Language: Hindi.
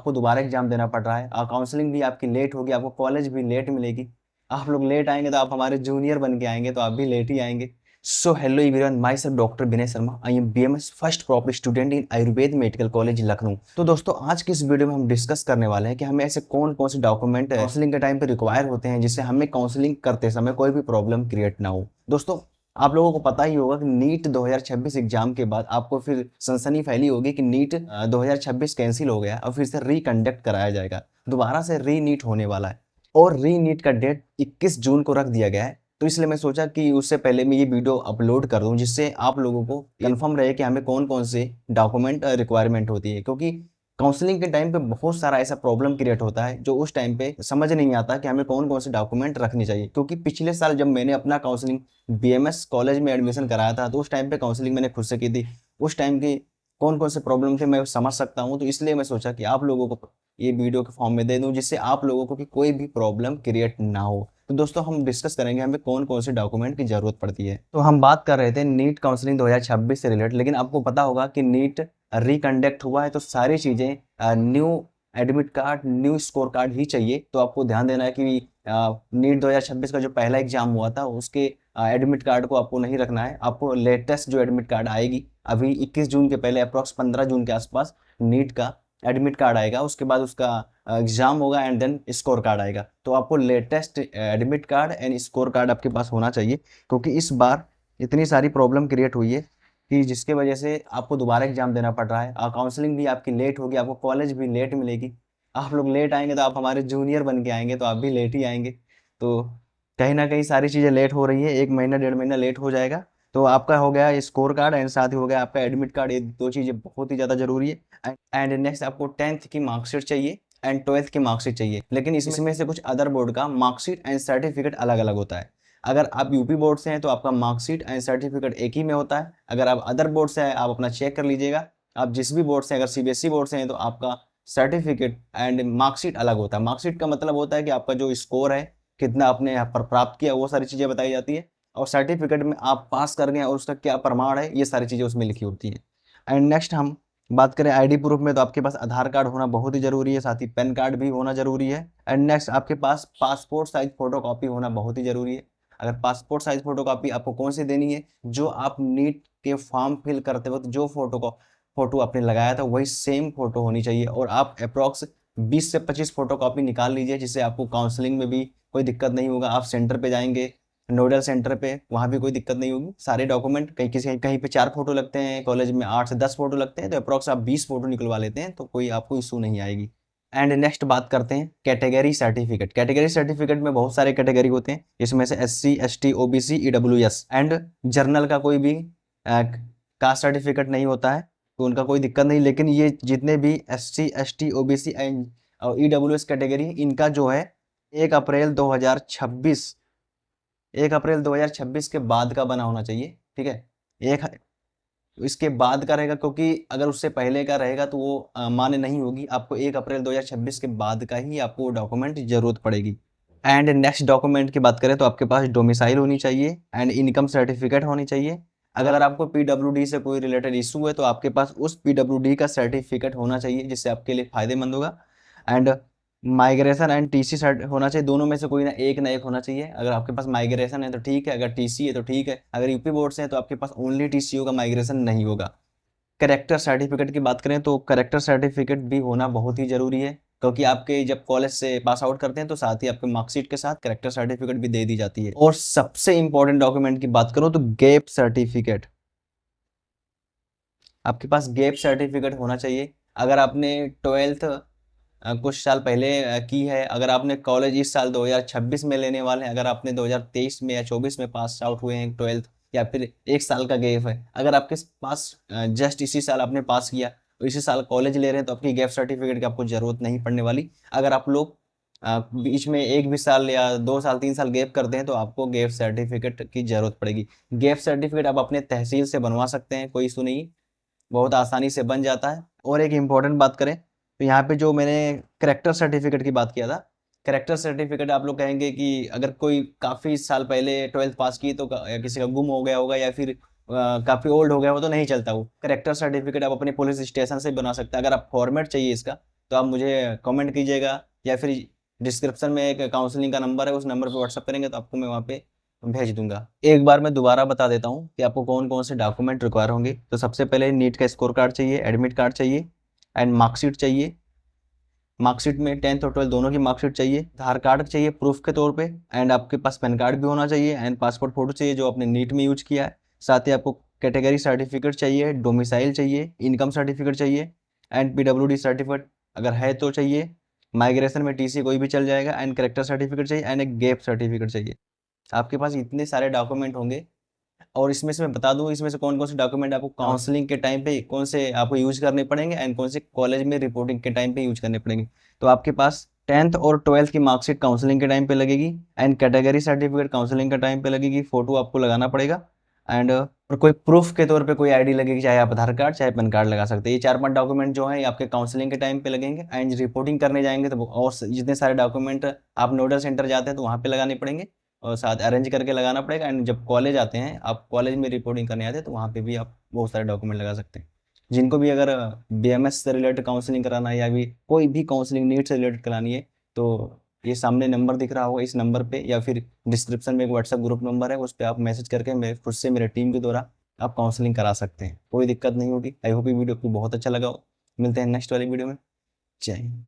आपको दोबारा एग्जाम देना पड़ रहा है, काउंसलिंग भी आपकी लेट होगी, आपको कॉलेज भी लेट मिलेगी। आप लोग लेट आएंगे तो आप हमारे जूनियर बन के आएंगे, तो आप भी लेट ही आएंगे। So hello everyone, my self doctor Vinay Sharma, I am BMS first proper student in Ayurveda medical college Lucknow. तो दोस्तों, आज की इस वीडियो में हम डिस्कस करने वाले हैं कि हमें ऐसे कौन कौन से डॉक्यूमेंट काउंसलिंग के टाइम पे रिक्वायर होते हैं जिससे हमें काउंसलिंग करते समय कोई भी प्रॉब्लम क्रिएट ना हो। दोस्तों, आप लोगों को पता ही होगा कि नीट 2026 एग्जाम के बाद आपको फिर सनसनी फैली होगी कि नीट 2026 कैंसिल हो गया और फिर से रिकंडक्ट कराया जाएगा, दोबारा से री नीट होने वाला है और री नीट का डेट 21 जून को रख दिया गया है। तो इसलिए मैं सोचा कि उससे पहले मैं ये वीडियो अपलोड कर दूं जिससे आप लोगों को कंफर्म रहे कि हमें कौन कौन से डॉक्यूमेंट रिक्वायरमेंट होती है, क्योंकि काउंसलिंग के टाइम पे बहुत सारा ऐसा प्रॉब्लम क्रिएट होता है जो उस टाइम पे समझ नहीं आता कि हमें कौन कौन से डॉक्यूमेंट रखने चाहिए। क्योंकि पिछले साल जब मैंने अपना काउंसलिंग बीएमएस कॉलेज में एडमिशन कराया था तो उस टाइम पे काउंसलिंग मैंने खुद से की थी, उस टाइम की कौन कौन से प्रॉब्लम थे मैं समझ सकता हूँ। तो इसलिए मैं सोचा कि आप लोगों को ये वीडियो के फॉर्म में दे दूं जिससे आप लोगों को कि कोई भी प्रॉब्लम क्रिएट ना हो। तो दोस्तों, हम डिस्कस करेंगे हमें कौन कौन से डॉक्यूमेंट की जरूरत पड़ती है। तो हम बात कर रहे थे नीट काउंसलिंग 2026 से रिलेटेड, लेकिन आपको पता होगा कि नीट रिकंडक्ट हुआ है तो सारी चीजें new admit card, new score card ही चाहिए। तो आपको ध्यान देना है कि नीट 2026 का जो पहला एग्जाम हुआ था उसके एडमिट कार्ड को आपको नहीं रखना है। आपको लेटेस्ट जो एडमिट कार्ड आएगी अभी 21 जून के पहले, अप्रॉक्स 15 जून के आसपास नीट का एडमिट कार्ड आएगा, उसके बाद उसका एग्जाम होगा एंड देन स्कोर कार्ड आएगा। तो आपको latest admit card and score card आपके पास होना चाहिए, क्योंकि इस बार इतनी सारी प्रॉब्लम क्रिएट हुई है कि जिसके वजह से आपको दोबारा एग्जाम देना पड़ रहा है, काउंसलिंग भी आपकी लेट होगी, आपको कॉलेज भी लेट मिलेगी। आप लोग लेट आएंगे तो आप हमारे जूनियर बन के आएंगे, तो आप भी लेट ही आएंगे। तो कहीं ना कहीं सारी चीज़ें लेट हो रही है, 1 महीना 1.5 महीना लेट हो जाएगा। तो आपका हो गया स्कोर कार्ड एंड साथ ही हो गया आपका एडमिट कार्ड, ये दो चीज़ें बहुत ही ज़्यादा जरूरी है। एंड नेक्स्ट आपको 10th की मार्कशीट चाहिए एंड 12th की मार्कशीट चाहिए, लेकिन इसमें से कुछ अदर बोर्ड का मार्कशीट एंड सर्टिफिकेट अलग अलग होता है। अगर आप यूपी बोर्ड से हैं तो आपका मार्कशीट एंड सर्टिफिकेट एक ही में होता है। अगर आप अदर बोर्ड से हैं आप अपना चेक कर लीजिएगा, आप जिस भी बोर्ड से, अगर सीबीएसई बोर्ड से हैं तो आपका सर्टिफिकेट एंड मार्कशीट अलग होता है। मार्कशीट का मतलब होता है कि आपका जो स्कोर है, कितना आपने यहाँ पर प्राप्त किया, वो सारी चीज़ें बताई जाती है। और सर्टिफिकेट में आप पास कर गए और उसका क्या प्रमाण है, ये सारी चीज़ें उसमें लिखी होती हैं। एंड नेक्स्ट हम बात करें आईडी प्रूफ में, तो आपके पास आधार कार्ड होना बहुत ही जरूरी है, साथ ही पैन कार्ड भी होना जरूरी है। एंड नेक्स्ट आपके पास पासपोर्ट साइज फोटो कॉपी होना बहुत ही जरूरी है। अगर पासपोर्ट साइज फोटो कॉपी आपको कौन सी देनी है, जो आप नीट के फॉर्म फिल करते वक्त जो फोटो आपने लगाया था वही सेम फोटो होनी चाहिए। और आप अप्रॉक्स 20 से 25 फोटो कॉपी निकाल लीजिए, जिससे आपको काउंसलिंग में भी कोई दिक्कत नहीं होगा। आप सेंटर पे जाएंगे, नोडल सेंटर पे, वहाँ भी कोई दिक्कत नहीं होगी। सारे डॉक्यूमेंट कहीं पे 4 फोटो लगते हैं, कॉलेज में 8 से 10 फोटो लगते हैं, तो अप्रॉक्स आप 20 फोटो निकलवा लेते हैं तो कोई आपको इशू नहीं आएगी। एंड नेक्स्ट बात करते हैं कैटेगरी सर्टिफिकेट। कैटेगरी सर्टिफिकेट में बहुत सारे कैटेगरी होते हैं, इसमें से SC ST OBC EWS and journal का कोई भी कास्ट सर्टिफिकेट नहीं होता है, तो उनका कोई दिक्कत नहीं। लेकिन ये जितने भी SC ST OBC and EWS category, इनका जो है 1 अप्रैल 2026 के बाद का बना होना चाहिए, ठीक है। एक इसके बाद का रहेगा, क्योंकि अगर उससे पहले का रहेगा तो वो मान्य नहीं होगी। आपको 1 अप्रैल 2026 के बाद का ही आपको डॉक्यूमेंट जरूरत पड़ेगी। एंड नेक्स्ट डॉक्यूमेंट की बात करें तो आपके पास डोमिसाइल होनी चाहिए एंड इनकम सर्टिफिकेट होनी चाहिए। अगर आपको PWD से कोई रिलेटेड इशू है तो आपके पास उस PWD का सर्टिफिकेट होना चाहिए, जिससे आपके लिए फायदेमंद होगा। एंड माइग्रेशन एंड TC होना चाहिए, दोनों में से कोई ना एक होना चाहिए। अगर आपके पास माइग्रेशन है तो ठीक है, अगर TC है तो ठीक है। अगर यूपी बोर्ड से है तो आपके पास ओनली TC होगा, माइग्रेशन नहीं होगा। करेक्टर सर्टिफिकेट की बात करें तो करेक्टर सर्टिफिकेट भी होना बहुत ही जरूरी है, क्योंकि आपके जब कॉलेज से पास आउट करते हैं तो साथ ही आपके मार्कशीट के साथ करेक्टर सर्टिफिकेट भी दे दी जाती है। और सबसे इंपॉर्टेंट डॉक्यूमेंट की बात करो तो गैप सर्टिफिकेट, आपके पास गैप सर्टिफिकेट होना चाहिए। अगर आपने 12th कुछ साल पहले की है, अगर आपने कॉलेज इस साल 2026 में लेने वाले हैं, अगर आपने 2023 में या 24 में पास आउट हुए हैं 12th, या फिर 1 साल का गैप है, अगर आपके पास जस्ट इसी साल आपने पास किया तो इसी साल कॉलेज ले रहे हैं तो आपकी गैप सर्टिफिकेट की आपको जरूरत नहीं पड़ने वाली। अगर आप लोग बीच में 1 भी साल या 2 साल 3 साल गैप करते हैं तो आपको गैप सर्टिफिकेट की जरूरत पड़ेगी। गैप सर्टिफिकेट आप अपने तहसील से बनवा सकते हैं, कोई इशू नहीं, बहुत आसानी से बन जाता है। और एक इम्पॉर्टेंट बात करें तो यहाँ पे जो मैंने करेक्टर सर्टिफिकेट की बात किया था, करेक्टर सर्टिफिकेट आप लोग कहेंगे कि अगर कोई काफ़ी साल पहले 12th पास की तो किसी का गुम हो गया होगा या फिर काफ़ी ओल्ड हो गया हो तो नहीं चलता। वो करेक्टर सर्टिफिकेट आप अपने पुलिस स्टेशन से बना सकते हैं। अगर आप फॉर्मेट चाहिए इसका तो आप मुझे कमेंट कीजिएगा, या फिर डिस्क्रिप्शन में एक काउंसलिंग का नंबर है, उस नंबर पे व्हाट्सअप करेंगे तो आपको मैं वहाँ पे भेज दूंगा। एक बार मैं दोबारा बता देता हूँ कि आपको कौन कौन से डॉक्यूमेंट रिक्वायर होंगे। तो सबसे पहले नीट का स्कोर कार्ड चाहिए, एडमिट कार्ड चाहिए, एंड मार्कशीट चाहिए। मार्कशीट में 10th और 12th दोनों की मार्कशीट चाहिए। आधार कार्ड चाहिए प्रूफ के तौर पे, एंड आपके पास पैन कार्ड भी होना चाहिए, एंड पासपोर्ट फोटो चाहिए जो आपने नीट में यूज किया है। साथ ही आपको कैटेगरी सर्टिफिकेट चाहिए, डोमिसाइल चाहिए, इनकम सर्टिफिकेट चाहिए, एंड PWD सर्टिफिकेट अगर है तो चाहिए। माइग्रेशन में TC कोई भी चल जाएगा, एंड करेक्टर सर्टिफिकेट चाहिए, एंड एक गैप सर्टिफिकेट चाहिए। आपके पास इतने सारे डॉक्यूमेंट होंगे। और इसमें से मैं बता दूं इसमें से कौन कौन से डॉक्यूमेंट आपको काउंसलिंग के टाइम पे कौन से आपको यूज करने पड़ेंगे, एंड कौन से कॉलेज में रिपोर्टिंग के टाइम पे यूज करने पड़ेंगे। तो आपके पास 10th और 12th की मार्कशीट काउंसलिंग के टाइम पे लगेगी, एंड कैटेगरी सर्टिफिकेट काउंसलिंग के टाइम पे लगेगी, फोटो आपको लगाना पड़ेगा, एंड और कोई प्रूफ के तौर पे कोई आईडी लगेगी, चाहे आप आधार कार्ड चाहे पैन कार्ड लगा सकते हैं। ये 4-5 डॉक्यूमेंट जो है ये आपके काउंसलिंग के टाइम पे लगेंगे, एंड रिपोर्टिंग करने जाएंगे तो और जितने सारे डॉक्यूमेंट आप नोडल सेंटर जाते हैं तो वहाँ पे लगाने पड़ेंगे, और साथ अरेंज करके लगाना पड़ेगा। एंड जब कॉलेज आते हैं, आप कॉलेज में रिपोर्टिंग करने आते हैं तो वहाँ पे भी आप बहुत सारे डॉक्यूमेंट लगा सकते हैं। जिनको भी अगर BMS से रिलेटेड काउंसलिंग कराना है, या भी कोई भी काउंसलिंग नीट से रिलेटेड करानी है, तो ये सामने नंबर दिख रहा होगा, इस नंबर पे या फिर डिस्क्रिप्शन में एक व्हाट्सएप ग्रुप नंबर है, उस पर आप मैसेज करके मेरे खुद से मेरे टीम के द्वारा आप काउंसलिंग करा सकते हैं। कोई दिक्कत नहीं होगी। आई होप ये वीडियो आपको बहुत अच्छा लगा हो। मिलते हैं नेक्स्ट वाली वीडियो में। जय हिंद।